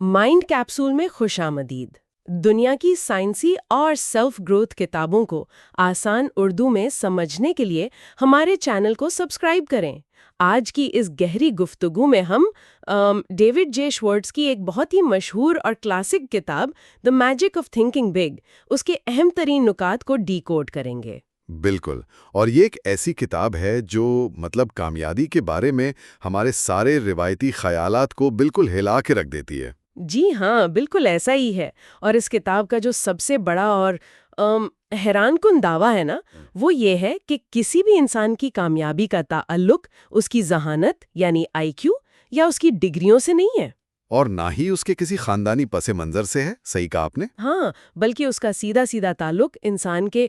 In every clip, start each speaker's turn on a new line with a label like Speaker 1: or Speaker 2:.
Speaker 1: Mind capsule میں خوش آمدید۔ دنیا کی سائنسی اور سیلف گروتھ کتابوں کو آسان اردو میں سمجھنے کے لیے ہمارے چینل کو سبسکرائب کریں۔ آج کی اس گہری گفتگو میں ہم ڈیوڈ جے شوارٹز کی ایک بہت ہی مشہور اور کلاسک کتاب دی میجک آف تھنکنگ بگ، اس کے اہم ترین نکات کو ڈی کوڈ کریں گے۔
Speaker 2: بالکل، اور یہ ایک ایسی کتاب ہے جو کامیابی کے بارے میں ہمارے سارے روایتی خیالات کو بالکل ہلا کے رکھ دیتی ہے۔
Speaker 1: جی ہاں، بالکل ایسا ہی ہے۔ اور اس کتاب کا جو سب سے بڑا اور حیران کن دعویٰ ہے نا، وہ یہ ہے کہ کسی بھی انسان کی کامیابی کا تعلق اس کی ذہانت یعنی آئی کیو یا اس کی ڈگریوں سے نہیں ہے،
Speaker 2: اور نہ ہی اس کے کسی خاندانی پس منظر سے ہے۔ صحیح کہا آپ نے۔
Speaker 1: ہاں، بلکہ اس کا سیدھا سیدھا تعلق انسان کے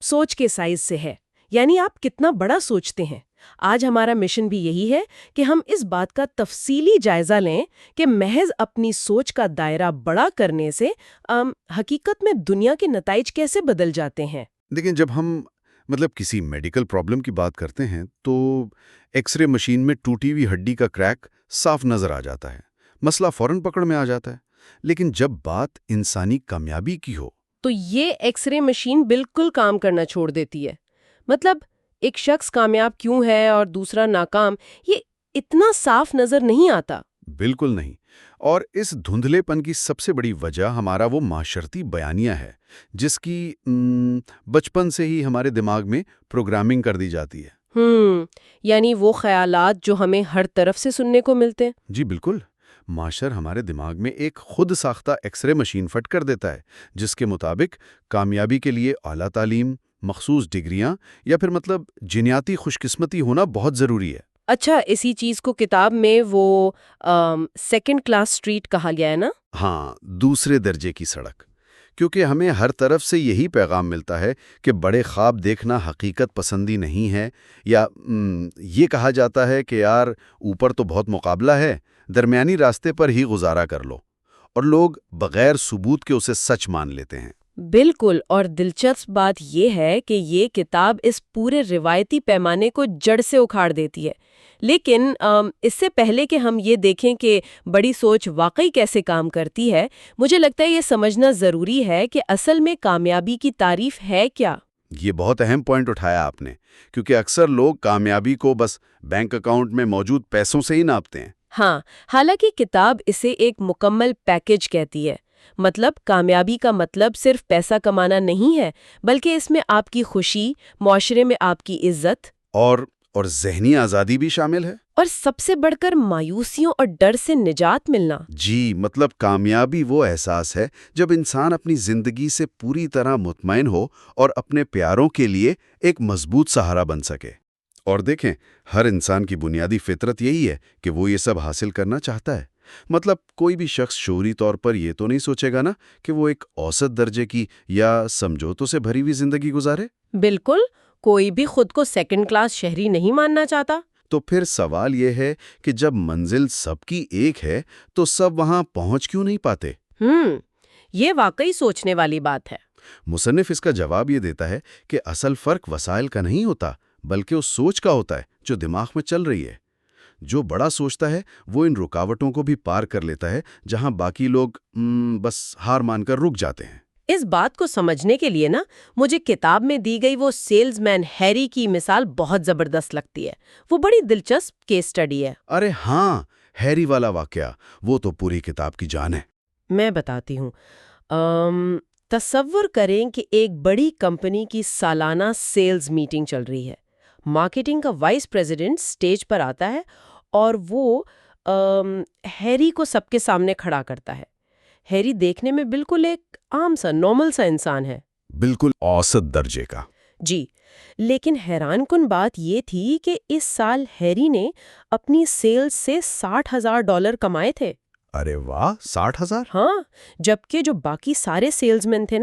Speaker 1: سوچ کے سائز سے ہے، یعنی آپ کتنا بڑا سوچتے ہیں۔ آج ہمارا مشن بھی یہی ہے کہ ہم اس بات کا تفصیلی جائزہ لیں کہ محض اپنی سوچ کا دائرہ بڑا کرنے سے حقیقت میں دنیا کے نتائج کیسے بدل جاتے ہیں۔
Speaker 2: لیکن جب ہم کسی میڈیکل پرابلم کی بات کرتے ہیں تو ایکس رے مشین میں ٹوٹی ہوئی ہڈی کا کریک صاف نظر آ جاتا ہے، مسئلہ فوراً پکڑ میں آ جاتا ہے۔ لیکن جب بات انسانی کامیابی کی ہو
Speaker 1: تو یہ ایکس رے مشین بالکل کام کرنا چھوڑ دیتی ہے۔ ایک شخص کامیاب کیوں ہے اور دوسرا ناکام، یہ اتنا صاف نظر نہیں آتا۔
Speaker 2: بالکل نہیں، اور اس دھندلے پن کی سب سے بڑی وجہ ہمارا وہ معاشرتی بیانیہ ہے جس کی بچپن سے ہی ہمارے دماغ میں پروگرامنگ کر دی جاتی ہے۔
Speaker 1: یعنی وہ خیالات جو ہمیں ہر طرف سے سننے کو ملتے ہیں۔
Speaker 2: جی بالکل، معاشر ہمارے دماغ میں ایک خود ساختہ ایکس رے مشین فٹ کر دیتا ہے جس کے مطابق کامیابی کے لیے اعلیٰ تعلیم، مخصوص ڈگریاں یا پھر جینیاتی خوش قسمتی ہونا بہت ضروری ہے۔
Speaker 1: اچھا، اسی چیز کو کتاب میں وہ سیکنڈ کلاس اسٹریٹ کہا گیا ہے نا؟
Speaker 2: ہاں، دوسرے درجے کی سڑک، کیونکہ ہمیں ہر طرف سے یہی پیغام ملتا ہے کہ بڑے خواب دیکھنا حقیقت پسندی نہیں ہے، یا یہ کہا جاتا ہے کہ یار اوپر تو بہت مقابلہ ہے، درمیانی راستے پر ہی گزارا کر لو، اور لوگ بغیر ثبوت کے اسے سچ مان لیتے ہیں۔
Speaker 1: بالکل، اور دلچسپ بات یہ ہے کہ یہ کتاب اس پورے روایتی پیمانے کو جڑ سے اکھاڑ دیتی ہے۔ لیکن اس سے پہلے کہ ہم یہ دیکھیں کہ بڑی سوچ واقعی کیسے کام کرتی ہے، مجھے لگتا ہے یہ سمجھنا ضروری ہے کہ اصل میں کامیابی کی تعریف ہے کیا۔
Speaker 2: یہ بہت اہم پوائنٹ اٹھایا آپ نے، کیونکہ اکثر لوگ کامیابی کو بس بینک اکاؤنٹ میں موجود پیسوں سے ہی ناپتے ہیں۔
Speaker 1: ہاں، حالانکہ کتاب اسے ایک مکمل پیکج کہتی ہے۔ کامیابی کا مطلب صرف پیسہ کمانا نہیں ہے، بلکہ اس میں آپ کی خوشی، معاشرے میں آپ کی عزت
Speaker 2: اور ذہنی آزادی بھی شامل ہے،
Speaker 1: اور سب سے بڑھ کر مایوسیوں اور ڈر سے نجات ملنا۔
Speaker 2: جی، کامیابی وہ احساس ہے جب انسان اپنی زندگی سے پوری طرح مطمئن ہو اور اپنے پیاروں کے لیے ایک مضبوط سہارا بن سکے۔ اور دیکھیں، ہر انسان کی بنیادی فطرت یہی ہے کہ وہ یہ سب حاصل کرنا چاہتا ہے۔ کوئی بھی شخص شعوری طور پر یہ تو نہیں سوچے گا نا کہ وہ ایک اوسط درجے کی یا سمجھوتوں سے بھری ہوئی زندگی گزارے۔
Speaker 1: بالکل، کوئی بھی خود کو سیکنڈ کلاس شہری نہیں ماننا چاہتا۔
Speaker 2: تو پھر سوال یہ ہے کہ جب منزل سب کی ایک ہے تو سب وہاں پہنچ کیوں نہیں پاتے؟
Speaker 1: یہ واقعی سوچنے والی بات ہے۔
Speaker 2: مصنف اس کا جواب یہ دیتا ہے کہ اصل فرق وسائل کا نہیں ہوتا، بلکہ اس سوچ کا ہوتا ہے جو دماغ میں چل رہی ہے۔ جو بڑا سوچتا ہے وہ ان رکاوٹوں کو بھی پار کر لیتا ہے جہاں باقی لوگ بس ہار مان کر رک جاتے ہیں۔
Speaker 1: اس بات کو سمجھنے کے لیے مجھے کتاب میں دی گئی وہ سیلز مین ہیری کی مثال بہت زبردست لگتی ہے۔ وہ بڑی دلچسپ کیس سٹڈی ہے۔
Speaker 2: ارے ہاں، ہیری والا واقعہ وہ تو پوری کتاب کی جان ہے۔
Speaker 1: میں بتاتی ہوں۔ تصور کریں کہ ایک بڑی کمپنی کی سالانہ سیلز میٹنگ چل رہی ہے۔ مارکیٹنگ کا وائس پریزیڈنٹ سٹیج پر آتا ہے اور وہ ہیری کو سب کے سامنے کھڑا کرتا ہے۔ ہیری دیکھنے میں بالکل ایک عام سا نارمل سا انسان ہے،
Speaker 2: بالکل اوسط درجے کا۔
Speaker 1: جی، لیکن حیران کن بات یہ تھی کہ اس سال ہیری نے اپنی سیلز سے $60,000 کمائے تھے۔
Speaker 2: ارے واہ، 60,000!
Speaker 1: ہاں، جبکہ جو باقی سارے سیلز مین تھے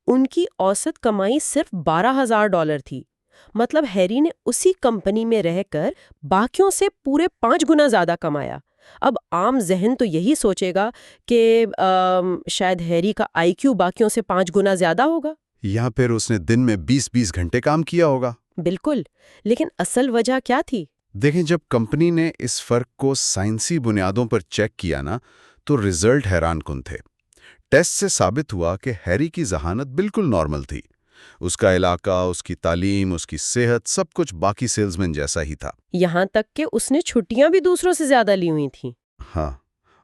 Speaker 1: ان کی اوسط کمائی صرف $12,000 تھی۔ ہیری نے اسی کمپنی میں رہ کر باقیوں سے پورے 5 گنا زیادہ کمایا۔ اب عام ذہن تو یہی سوچے گا کہ شاید ہیری کا آئی کیو باقیوں سے 5 گنا زیادہ ہوگا،
Speaker 2: یا پھر اس نے دن میں 20 گھنٹے کام کیا ہوگا۔
Speaker 1: بالکل، لیکن اصل وجہ کیا تھی؟
Speaker 2: دیکھیں، جب کمپنی نے اس فرق کو سائنسی بنیادوں پر چیک کیا نا، تو رزلٹ حیران کن تھے۔ ٹیسٹ سے ثابت ہوا کہ ہیری کی ذہانت بالکل نارمل تھی۔ اس کا علاقہ، اس کی تعلیم، اس کی صحت، سب کچھ باقی سیلزمین جیسا ہی تھا۔
Speaker 1: یہاں تک کہ اس نے چھٹیاں بھی دوسروں سے زیادہ لی ہوئی تھیں۔
Speaker 2: ہاں،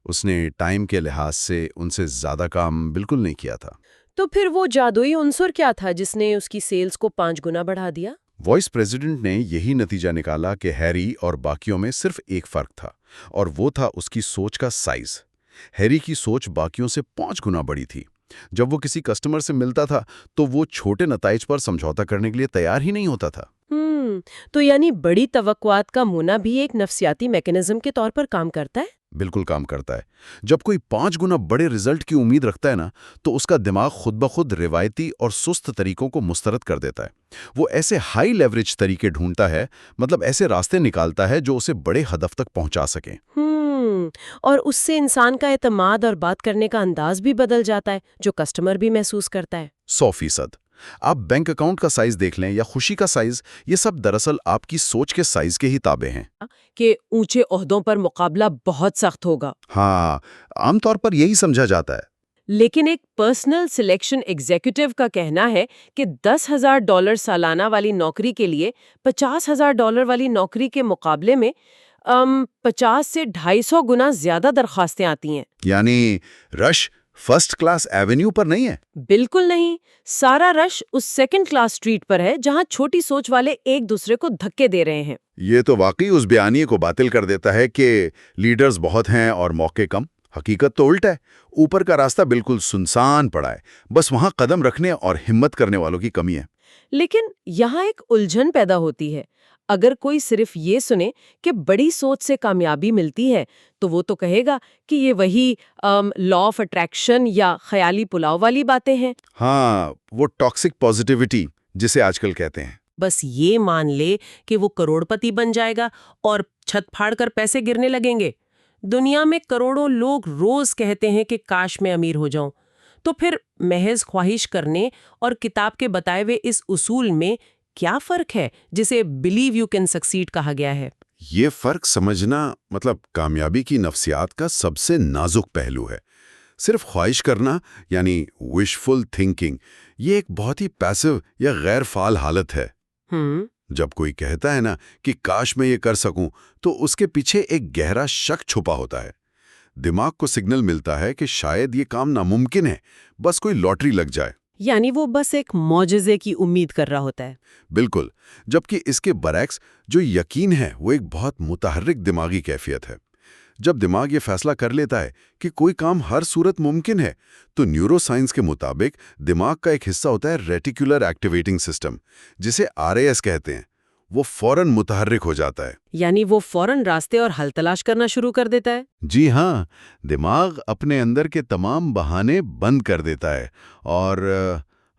Speaker 2: اس نے ٹائم کے لحاظ سے ان سے زیادہ کام بالکل نہیں کیا تھا۔
Speaker 1: تو پھر وہ جادوئی عنصر کیا تھا جس نے اس کی سیلز کو 5 گنا بڑھا دیا؟
Speaker 2: وائس پریزیڈنٹ نے یہی نتیجہ نکالا کہ ہیری اور باقیوں میں صرف ایک فرق تھا، اور وہ تھا اس کی سوچ کا سائز۔ ہیری کی سوچ باقیوں سے 5 گنا بڑی تھی۔ جب وہ کسی کسٹمر سے ملتا تھا تو وہ چھوٹے نتائج پر سمجھوتا کرنے کے لیے تیار ہی نہیں ہوتا تھا۔
Speaker 1: تو یعنی بڑی توقعات کا ہونا بھی ایک نفسیاتی میکانزم کے طور پر کام کرتا ہے؟
Speaker 2: بالکل کام کرتا ہے۔ جب کوئی 5 گنا بڑے رزلٹ کی امید رکھتا ہے نا، تو اس کا دماغ خود بخود روایتی اور سست طریقوں کو مسترد کر دیتا ہے۔ وہ ایسے ہائی لیوریج طریقے ڈھونڈتا ہے، مطلب ایسے راستے نکالتا ہے جو اسے بڑے ہدف تک پہنچا سکیں۔
Speaker 1: اور اس سے انسان کا اعتماد اور بات کرنے کا انداز بھی بدل جاتا ہے، جو کسٹمر بھی محسوس کرتا ہے۔
Speaker 2: 100%۔ آپ بینک اکاؤنٹ کا سائز دیکھ لیں یا خوشی کا سائز، یہ سب دراصل آپ کی سوچ کے سائز کے ہی تابع ہیں۔
Speaker 1: کہ اونچے عہدوں پر مقابلہ بہت سخت ہوگا۔
Speaker 2: ہاں، عام طور پر یہی سمجھا جاتا ہے۔
Speaker 1: لیکن ایک پرسنل سلیکشن ایگزیکٹو کا کہنا ہے کہ $10,000 سالانہ والی نوکری کے لیے $50,000 والی نوکری کے مقابلے میں 50 سے 250 گنا زیادہ درخواستیں آتی ہیں۔
Speaker 2: یعنی رش فرسٹ کلاس ایونیو پر نہیں ہے؟
Speaker 1: بالکل نہیں، سارا رش اس سیکنڈ کلاس سٹریٹ پر ہے جہاں چھوٹی سوچ والے ایک دوسرے کو دھکے دے رہے ہیں۔
Speaker 2: یہ تو واقعی اس بیانیے کو باطل کر دیتا ہے کہ لیڈرز بہت ہیں اور موقع کم۔ حقیقت تو الٹا ہے، اوپر کا راستہ بالکل سنسان پڑا ہے، بس وہاں قدم رکھنے اور ہمت کرنے والوں کی کمی ہے۔
Speaker 1: لیکن یہاں ایک الجھن پیدا ہوتی ہے۔ اگر کوئی صرف یہ سنے کہ بڑی سوچ سے کامیابی ملتی ہے تو وہ تو کہے گا کہ یہ وہی لا آف اٹریکشن یا خیالی پلاؤ والی باتیں ہیں۔
Speaker 2: ہاں، وہ ٹاکسک پازیٹیوٹی جسے آج کل کہتے ہیں۔
Speaker 1: بس یہ مان لے کہ وہ کروڑ پتی بن جائے گا اور چھت پھاڑ کر پیسے گرنے لگیں گے۔ دنیا میں کروڑوں لوگ روز کہتے ہیں کہ کاش میں امیر ہو جاؤں۔ تو پھر محض خواہش کرنے اور کتاب کے بتائے ہوئے اس اصول میں کیا فرق ہے جسے بلیو یو کین سکسیڈ کہا گیا ہے؟
Speaker 2: یہ فرق سمجھنا مطلب کامیابی کی نفسیات کا سب سے نازک پہلو ہے۔ صرف خواہش کرنا یعنی وشفل تھنکنگ، یہ ایک بہت ہی پیسو یا غیر فعال حالت ہے۔ جب کوئی کہتا ہے نا کہ کاش میں یہ کر سکوں، تو اس کے پیچھے ایک گہرا شک چھپا ہوتا ہے۔ دماغ کو سگنل ملتا ہے کہ شاید یہ کام ناممکن ہے، بس کوئی لاٹری لگ جائے۔
Speaker 1: یعنی وہ بس ایک معجزے کی امید کر رہا ہوتا ہے۔
Speaker 2: بالکل، جبکہ اس کے برعکس جو یقین ہے وہ ایک بہت متحرک دماغی کیفیت ہے۔ جب دماغ یہ فیصلہ کر لیتا ہے کہ کوئی کام ہر صورت ممکن ہے، تو نیورو سائنس کے مطابق دماغ کا ایک حصہ ہوتا ہے ریٹیکولر ایکٹیویٹنگ سسٹم، جسے RAS کہتے ہیں، وہ فوراً متحرک ہو جاتا ہے۔
Speaker 1: یعنی وہ فوراً راستے اور حل تلاش کرنا شروع کر دیتا ہے۔
Speaker 2: جی ہاں، دماغ اپنے اندر کے تمام بہانے بند کر دیتا ہے اور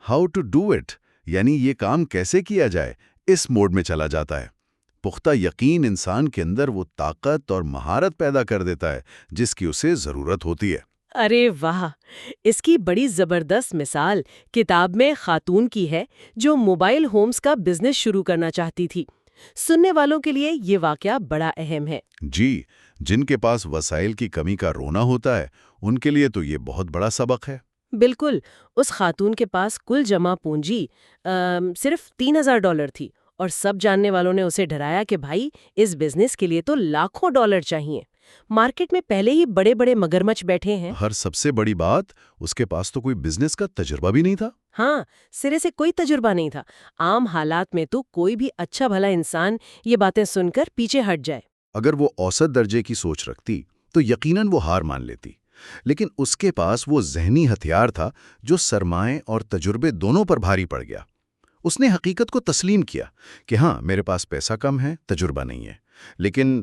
Speaker 2: ہاؤ ٹو ڈو اٹ، یعنی یہ کام کیسے کیا جائے، اس موڈ میں چلا جاتا ہے۔ پختہ یقین انسان کے اندر وہ طاقت اور مہارت پیدا کر دیتا ہے جس کی اسے ضرورت ہوتی ہے۔
Speaker 1: ارے واہ، اس کی بڑی زبردست مثال کتاب میں خاتون کی ہے جو موبائل ہومز کا بزنس شروع کرنا چاہتی تھی۔ سننے والوں کے لیے یہ واقعہ بڑا اہم ہے۔
Speaker 2: جی، جن کے پاس وسائل کی کمی کا رونا ہوتا ہے، ان کے لیے تو یہ بہت بڑا سبق ہے۔
Speaker 1: بالکل، اس خاتون کے پاس کل جمع پونجی صرف $3,000 تھی، اور سب جاننے والوں نے اسے ڈرایا کہ بھائی اس بزنس کے لیے تو لاکھوں ڈالر چاہیے، مارکیٹ میں پہلے ہی بڑے بڑے مگرمچھ بیٹھے ہیں۔
Speaker 2: ہر سب سے بڑی بات، اس کے پاس تو کوئی بزنس کا تجربہ بھی نہیں تھا۔
Speaker 1: ہاں، سرے سے کوئی تجربہ نہیں تھا۔ عام حالات میں تو کوئی بھی اچھا بھلا انسان یہ باتیں سن کر پیچھے ہٹ جائے۔
Speaker 2: اگر وہ اوسط درجے کی سوچ رکھتی تو یقیناً وہ ہار مان لیتی، لیکن اس کے پاس وہ ذہنی ہتھیار تھا جو سرمائے اور تجربے دونوں پر بھاری پڑ گیا۔ اس نے حقیقت کو تسلیم کیا کہ ہاں، میرے پاس پیسہ کم ہے، تجربہ نہیں ہے، لیکن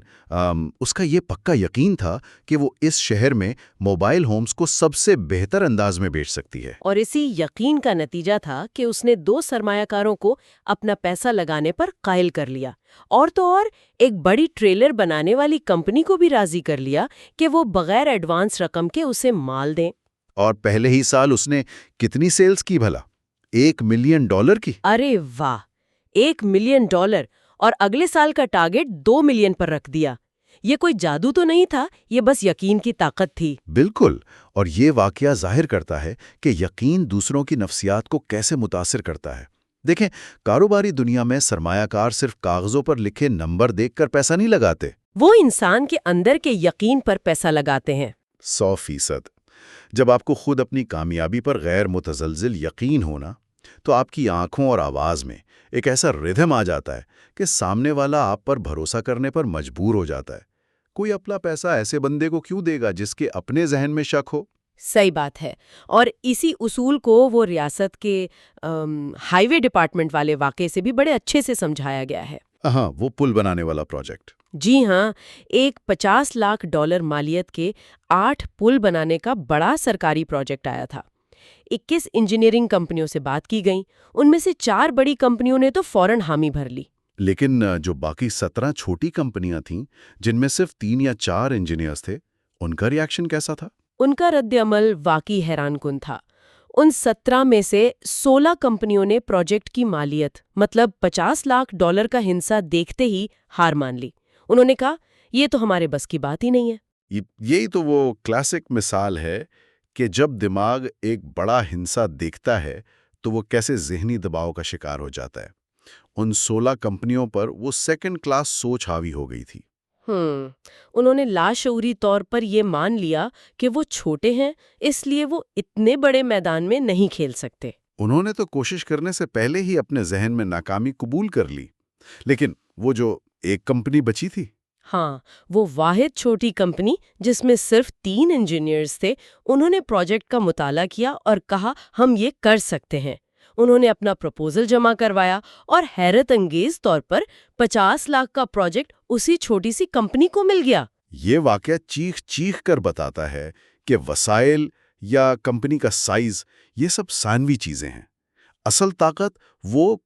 Speaker 2: اس کا یہ پکا یقین تھا کہ وہ اس شہر میں موبائل ہومز کو سب سے بہتر انداز میں بیچ سکتی ہے۔
Speaker 1: اور اسی یقین کا نتیجہ تھا کہ اس نے 2 سرمایہ کاروں کو اپنا پیسہ لگانے پر قائل کر لیا، اور تو اور ایک بڑی ٹریلر بنانے والی کمپنی کو بھی راضی کر لیا کہ وہ بغیر ایڈوانس رقم کے اسے مال دیں۔
Speaker 2: اور پہلے ہی سال اس نے کتنی سیلز کی بھلا؟ $1 ملین کی۔
Speaker 1: ارے واہ، $1 ملین، اور اگلے سال کا ٹارگٹ $2 ملین پر رکھ دیا۔ یہ کوئی جادو تو نہیں تھا، یہ بس یقین کی طاقت تھی۔
Speaker 2: بالکل، اور یہ واقعہ ظاہر کرتا ہے کہ یقین دوسروں کی نفسیات کو کیسے متاثر کرتا ہے۔ دیکھیں، کاروباری دنیا میں سرمایہ کار صرف کاغذوں پر لکھے نمبر دیکھ کر پیسہ نہیں لگاتے،
Speaker 1: وہ انسان کے اندر کے یقین پر پیسہ لگاتے ہیں۔
Speaker 2: 100%۔ جب آپ کو خود اپنی کامیابی پر غیر متزلزل یقین ہونا، تو آپ کی آنکھوں اور آواز میں ایک ایسا ردھم آ جاتا ہے کہ سامنے والا آپ پر بھروسہ کرنے پر مجبور ہو جاتا ہے۔ کوئی اپنا پیسہ ایسے بندے کو کیوں دے گا جس کے اپنے ذہن میں شک ہو؟
Speaker 1: صحیح بات ہے، اور اسی اصول کو وہ ریاست کے ہائی وے ڈپارٹمنٹ والے واقعے سے بھی بڑے اچھے سے سمجھایا گیا ہے۔
Speaker 2: ہاں، وہ پل بنانے والا پروجیکٹ۔
Speaker 1: جی ہاں، ایک $50 لاکھ مالیت کے 8 پل بنانے کا بڑا سرکاری پروجیکٹ آیا تھا۔ 21 انجینئرنگ کمپنیوں سے بات کی گئی، ان میں سے 4 بڑی کمپنیوں نے تو فوراً حامی بھر لی۔
Speaker 2: لیکن جو باقی 17 چھوٹی کمپنیاں تھیں، جن میں صرف 3 یا 4 انجینئرز تھے، ان کا ریاکشن کیسا تھا؟
Speaker 1: ان کا رد عمل واقعی حیران کن تھا۔ ان 17 میں سے 16 کمپنیوں نے پروجیکٹ کی مالیت مطلب $50 لاکھ کا ہنسا دیکھتے ہی ہار مان لی۔ انہوں نے کہا، یہ تو ہمارے بس کی بات ہی نہیں ہے۔
Speaker 2: یہی تو وہ کلاسک مثال ہے کہ جب دماغ ایک بڑا ہنسا دیکھتا ہے تو وہ کیسے ذہنی دباؤ کا شکار ہو جاتا ہے۔ ان 16 کمپنیوں پر وہ سیکنڈ کلاس سوچ حاوی ہو گئی تھی۔
Speaker 1: انہوں نے لاشعوری طور پر یہ مان لیا کہ وہ چھوٹے ہیں، اس لیے وہ اتنے بڑے میدان میں نہیں کھیل سکتے۔
Speaker 2: انہوں نے تو کوشش کرنے سے پہلے ہی اپنے ذہن میں ناکامی قبول کر لی۔ لیکن وہ جو ایک کمپنی بچی تھی،
Speaker 1: ہاں، وہ واحد چھوٹی کمپنی جس میں صرف 3 انجینئرز تھے، انہوں نے پروجیکٹ کا مطالعہ کیا اور کہا ہم یہ کر سکتے ہیں۔ انہوں نے اپنا پروپوزل جمع کروایا اور حیرت انگیز طور پر $50 لاکھ کا پروجیکٹ اسی چھوٹی سی کمپنی کو مل گیا۔
Speaker 2: یہ واقعہ چیخ چیخ کر بتاتا ہے کہ وسائل یا کمپنی کا سائز یہ سب ثانوی چیزیں ہیں۔ اصل طاقت وہ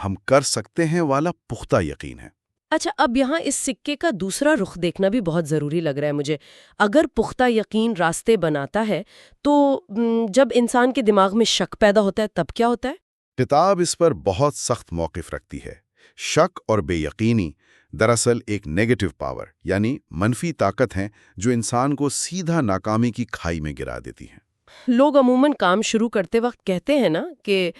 Speaker 2: ہم کر سکتے ہیں والا پختہ یقین ہے۔
Speaker 1: اچھا، اب یہاں اس سکے کا دوسرا رخ دیکھنا بھی بہت ضروری لگ رہا ہے مجھے۔ اگر پختہ یقین راستے بناتا ہے تو جب انسان کے دماغ میں شک پیدا ہوتا ہے تب کیا ہوتا ہے؟
Speaker 2: کتاب اس پر بہت سخت موقف رکھتی ہے۔ شک اور بے یقینی دراصل ایک نیگیٹو پاور یعنی منفی طاقت ہیں جو انسان کو سیدھا ناکامی کی کھائی میں گرا دیتی ہیں۔
Speaker 1: لوگ عموماً کام شروع کرتے وقت کہتے ہیں نا کہ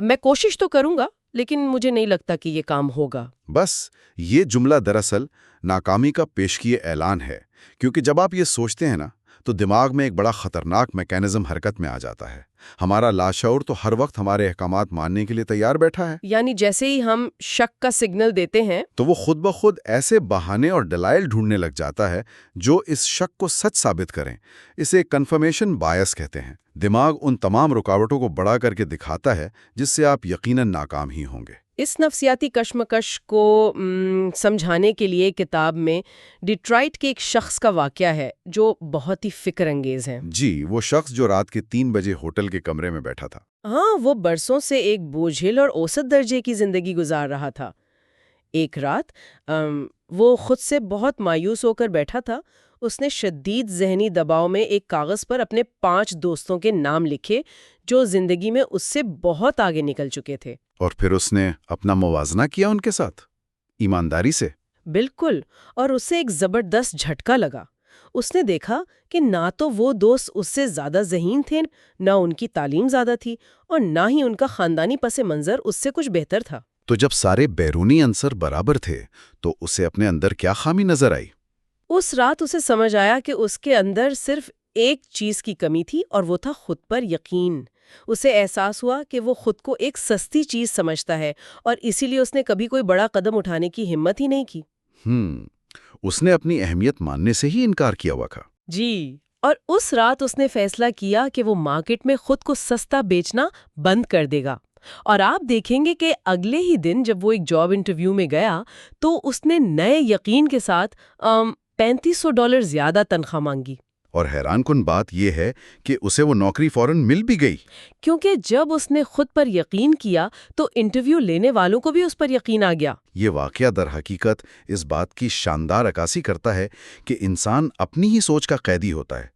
Speaker 1: میں کوشش تو کروں گا لیکن مجھے نہیں لگتا کہ یہ کام ہوگا۔
Speaker 2: بس یہ جملہ دراصل ناکامی کا پیشگی اعلان ہے، کیونکہ جب آپ یہ سوچتے ہیں نا تو دماغ میں ایک بڑا خطرناک میکینزم حرکت میں آ جاتا ہے۔ ہمارا لاشعور تو ہر وقت ہمارے احکامات ماننے کے لیے تیار بیٹھا ہے۔
Speaker 1: یعنی جیسے ہی ہم شک کا سگنل دیتے ہیں
Speaker 2: تو وہ خود بخود ایسے بہانے اور دلائل ڈھونڈنے لگ جاتا ہے جو اس شک کو سچ ثابت کریں۔ اسے کنفرمیشن بائس کہتے ہیں۔ دماغ ان تمام رکاوٹوں کو بڑا کر کے دکھاتا ہے جس سے آپ یقیناً ناکام ہی ہوں گے۔
Speaker 1: اس نفسیاتی کشمکش کو سمجھانے کے لیے کتاب میں ڈیٹرائٹ کے ایک شخص کا واقعہ ہے جو بہت ہی فکر انگیز ہے۔
Speaker 2: جی، وہ شخص جو رات کے 3 بجے ہوٹل کے کمرے میں بیٹھا تھا۔
Speaker 1: ہاں، وہ برسوں سے ایک بوجھل اور اوسط درجے کی زندگی گزار رہا تھا۔ ایک رات وہ خود سے بہت مایوس ہو کر بیٹھا تھا۔ اس نے شدید ذہنی دباؤ میں ایک کاغذ پر اپنے 5 دوستوں کے نام لکھے جو زندگی میں اس سے بہت آگے نکل چکے تھے۔
Speaker 2: اور پھر اس نے اپنا موازنہ کیا ان کے ساتھ، ایمانداری سے۔
Speaker 1: بالکل، اور اسے ایک زبردست جھٹکا لگا۔ اس نے دیکھا کہ نہ تو وہ دوست اس سے زیادہ ذہین تھے، نہ ان کی تعلیم زیادہ تھی، اور نہ ہی ان کا خاندانی پس منظر اس سے کچھ بہتر تھا۔
Speaker 2: تو جب سارے بیرونی عنصر برابر تھے تو اسے اپنے اندر کیا خامی نظر آئی؟
Speaker 1: اس رات اسے سمجھ آیا کہ اس کے اندر صرف ایک چیز کی کمی تھی اور وہ تھا خود پر یقین۔ اسے احساس ہوا کہ وہ خود کو ایک سستی چیز سمجھتا ہے اور اسی لیے اس نے کبھی کوئی بڑا قدم اٹھانے کی ہمت ہی نہیں کی۔
Speaker 2: اس نے اپنی اہمیت ماننے سے ہی انکار کیا ہوا تھا۔
Speaker 1: جی، اور اس رات اس نے فیصلہ کیا کہ وہ مارکیٹ میں خود کو سستا بیچنا بند کر دے گا۔ اور آپ دیکھیں گے کہ اگلے ہی دن جب وہ ایک جاب انٹرویو میں گیا تو اس نے نئے یقین کے ساتھ $3500 زیادہ تنخواہ مانگی۔
Speaker 2: اور حیران کن بات یہ ہے کہ اسے وہ نوکری فوراً مل بھی گئی،
Speaker 1: کیونکہ جب اس نے خود پر یقین کیا تو انٹرویو لینے والوں کو بھی اس پر یقین آ گیا۔
Speaker 2: یہ واقعہ در حقیقت اس بات کی شاندار عکاسی کرتا ہے کہ انسان اپنی ہی سوچ کا قیدی ہوتا ہے۔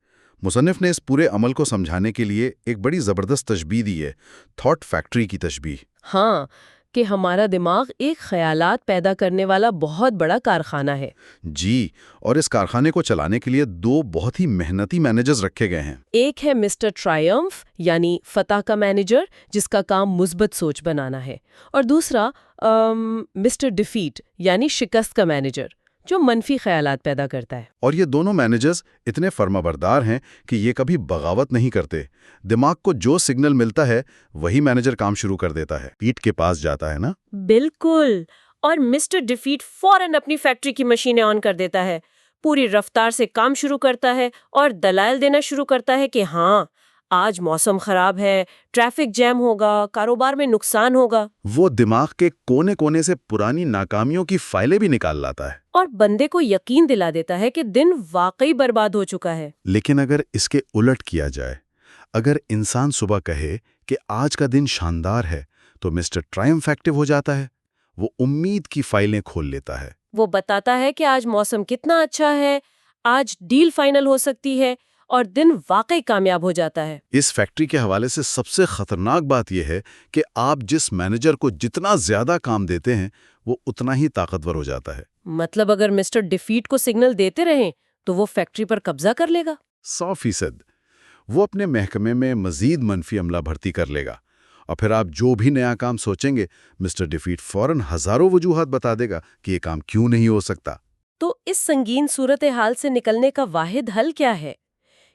Speaker 2: مصنف نے اس پورے عمل کو سمجھانے کے لیے ایک بڑی زبردست تشبیہ دی ہے، تھاٹ فیکٹری کی تشبیہ۔
Speaker 1: ہاں، کہ ہمارا دماغ ایک خیالات پیدا کرنے والا بہت بڑا کارخانہ ہے۔
Speaker 2: جی، اور اس کارخانے کو چلانے کے لیے دو بہت ہی محنتی مینیجرز رکھے گئے ہیں۔
Speaker 1: ایک ہے مسٹر ٹرائمف یعنی فتح کا مینیجر جس کا کام مثبت سوچ بنانا ہے، اور دوسرا مسٹر ڈیفیٹ یعنی شکست کا مینیجر جو منفی خیالات پیدا کرتا ہے۔
Speaker 2: اور یہ دونوں مینیجرز اتنے فرمانبردار ہیں کہ یہ کبھی بغاوت نہیں کرتے۔ دماغ کو جو سگنل ملتا ہے وہی مینیجر کام شروع کر دیتا ہے، پیٹ کے پاس جاتا ہے نا۔
Speaker 1: بالکل، اور مسٹر ڈیفیٹ فوراً اپنی فیکٹری کی مشینیں آن کر دیتا ہے، پوری رفتار سے کام شروع کرتا ہے اور دلائل دینا شروع کرتا ہے کہ ہاں آج موسم خراب ہے، ٹریفک جیم ہوگا، کاروبار میں نقصان ہوگا۔
Speaker 2: وہ دماغ کے کونے کونے سے پرانی ناکامیوں کی فائلیں بھی نکال لاتا ہے،
Speaker 1: اور بندے کو یقین دلا دیتا ہے کہ دن واقعی برباد ہو چکا ہے۔
Speaker 2: لیکن اگر اس کے الٹ کیا جائے، اگر انسان صبح کہے کہ آج کا دن شاندار ہے، تو مسٹر ٹرائمف ایکٹیو ہو جاتا ہے۔ وہ امید کی فائلیں کھول لیتا ہے۔
Speaker 1: وہ بتاتا ہے کہ آج موسم کتنا اچھا ہے، آج ڈیل فائنل ہو سکتی ہے، اور دن واقعی کامیاب ہو جاتا ہے۔
Speaker 2: اس فیکٹری کے حوالے سے سب سے خطرناک بات یہ ہے کہ آپ جس مینیجر کو جتنا زیادہ کام دیتے ہیں وہ اتنا ہی طاقتور ہو جاتا ہے۔
Speaker 1: مطلب اگر مسٹر ڈیفیٹ کو سگنل دیتے رہیں تو وہ فیکٹری پر قبضہ کر لے گا۔
Speaker 2: 100%۔ وہ اپنے محکمے میں مزید منفی عملہ بھرتی کر لے گا، اور پھر آپ جو بھی نیا کام سوچیں گے مسٹر ڈیفیٹ فوراً ہزاروں وجوہات بتا دے گا کہ یہ کام کیوں نہیں ہو سکتا۔
Speaker 1: تو اس سنگین صورتحال سے نکلنے کا واحد حل کیا ہے؟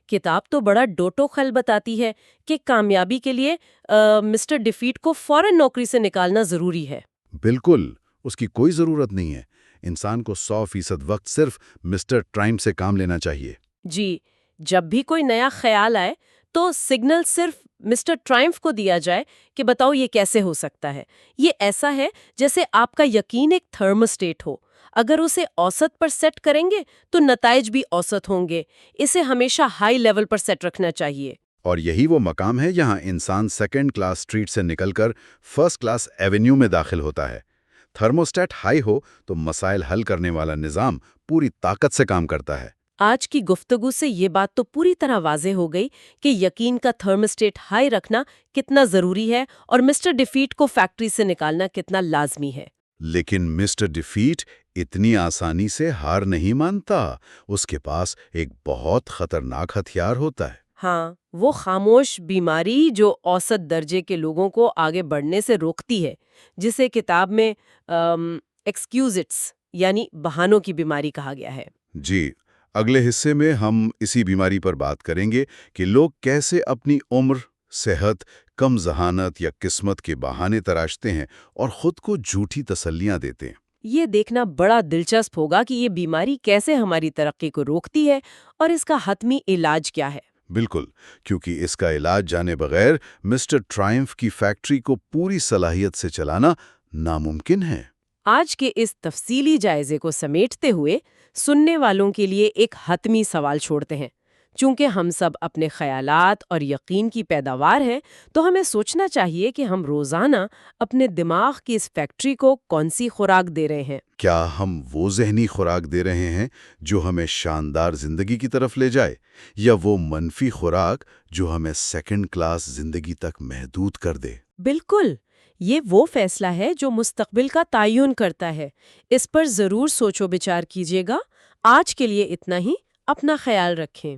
Speaker 1: کتاب تو بڑا ڈوٹو خل بتاتی ہے کہ کامیابی کے لیے مسٹر ڈیفیٹ کو فوراً نوکری سے نکالنا ضروری ہے۔
Speaker 2: بالکل، اس کی کوئی ضرورت نہیں ہے۔ انسان کو 100% وقت صرف مسٹر ٹرائم سے کام لینا چاہیے۔
Speaker 1: جی، جب بھی کوئی نیا خیال آئے تو سگنل صرف مسٹر ٹرائمف کو دیا جائے کہ بتاؤ یہ کیسے ہو سکتا ہے۔ یہ ایسا ہے جیسے آپ کا یقین ایک تھرموسٹیٹ ہو، اگر اسے اوسط پر سیٹ کریں گے تو نتائج بھی اوسط ہوں گے۔ اسے ہمیشہ ہائی لیول پر سیٹ رکھنا چاہیے۔
Speaker 2: اور یہی وہ مقام ہے جہاں انسان سیکنڈ کلاس اسٹریٹ سے نکل کر فرسٹ کلاس ایونیو میں داخل ہوتا ہے۔ تھرموسٹیٹ ہائی ہو تو مسائل حل کرنے والا نظام پوری طاقت سے کام کرتا ہے۔
Speaker 1: آج کی گفتگو سے یہ بات تو پوری طرح واضح ہو گئی کہ یقین کا تھرموسٹیٹ ہائی رکھنا کتنا ضروری ہے اور مسٹر ڈیفیٹ کو فیکٹری سے نکالنا کتنا لازمی ہے۔
Speaker 2: لیکن مسٹر ڈیفیٹ اتنی آسانی سے ہار نہیں مانتا۔ اس کے پاس ایک بہت خطرناک ہتھیار ہوتا ہے۔
Speaker 1: ہاں، وہ خاموش بیماری جو اوسط درجے کے لوگوں کو آگے بڑھنے سے روکتی ہے، جسے کتاب میں ایکسکیوزٹس یعنی بہانوں کی بیماری کہا گیا ہے۔
Speaker 2: جی، اگلے حصے میں ہم اسی بیماری پر بات کریں گے کہ لوگ کیسے اپنی عمر، صحت، کم ذہانت یا قسمت کے بہانے تراشتے ہیں اور خود کو جھوٹی تسلیاں دیتے ہیں۔
Speaker 1: یہ دیکھنا بڑا دلچسپ ہوگا کہ یہ بیماری کیسے ہماری ترقی کو روکتی ہے اور اس کا حتمی علاج کیا ہے۔
Speaker 2: بالکل، کیونکہ اس کا علاج جانے بغیر مسٹر ٹرائمف کی فیکٹری کو پوری صلاحیت سے چلانا ناممکن ہے۔
Speaker 1: آج کے اس تفصیلی جائزے کو سمیٹتے ہوئے سننے والوں کے لیے ایک حتمی سوال چھوڑتے ہیں۔ چونکہ ہم سب اپنے خیالات اور یقین کی پیداوار ہیں، تو ہمیں سوچنا چاہیے کہ ہم روزانہ اپنے دماغ کی اس فیکٹری کو کون سی خوراک دے رہے ہیں۔
Speaker 2: کیا ہم وہ ذہنی خوراک دے رہے ہیں جو ہمیں شاندار زندگی کی طرف لے جائے، یا وہ منفی خوراک جو ہمیں سیکنڈ کلاس زندگی تک محدود کر دے؟
Speaker 1: بالکل، یہ وہ فیصلہ ہے جو مستقبل کا تعین کرتا ہے۔ اس پر ضرور سوچ و بچار کیجیے گا۔ آج کے لیے اتنا ہی، اپنا خیال رکھیں۔